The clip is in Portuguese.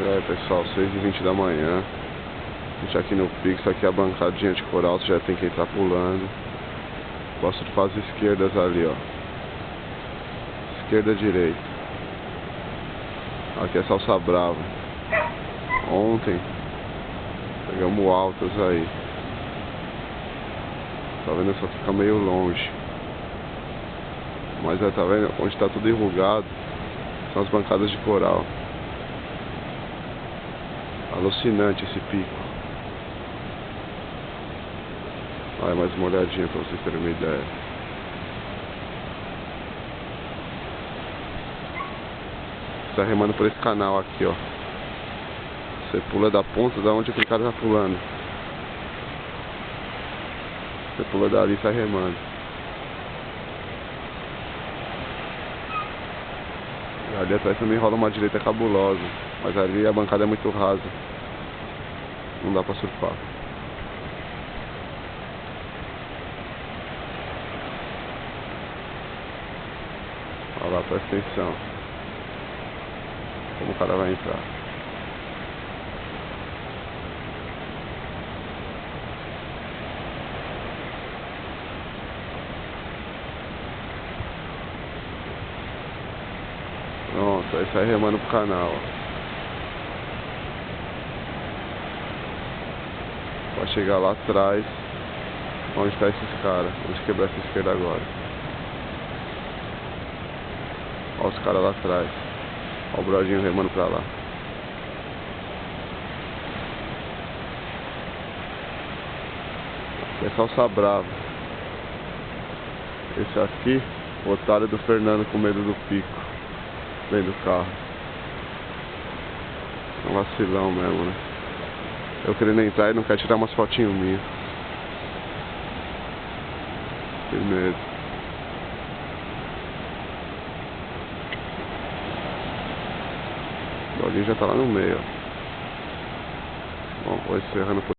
É, pessoal, 6h20 da manhã. A gente aqui no Pix, aqui é a bancadinha de coral, você já tem que entrar pulando. Gosto de fazer esquerdas ali, ó. Esquerda, direita. Aqui é salsa brava. Ontem pegamos altas aí. Tá vendo? Só fica meio longe. Mas tá vendo? Onde tá tudo enrugado são as bancadas de coral. Alucinante esse pico. Olha, mais uma olhadinha pra vocês terem uma ideia. Você tá remando por esse canal aqui, ó. Você pula da ponta da onde aquele cara tá pulando. Você pula dali e sai remando. E ali atrás também rola uma direita cabulosa. Mas ali a bancada é muito rasa. Não dá pra surfar. Olha lá, presta atenção. Como o cara vai entrar. Pronto, aí sai remando pro canal, ó. Vai chegar lá atrás, onde tá esses caras. Vamos quebrar essa esquerda agora. Olha os caras lá atrás. Olha o brodinho remando pra lá. Aqui é salsa brava. Esse aqui, o otário do Fernando com medo do pico. Dentro do carro. É um vacilão mesmo, né? Eu querendo entrar e não quer tirar umas fotinhas minhas. Tem medo. O bolinho já tá lá no meio, ó. Bom, vou encerrando por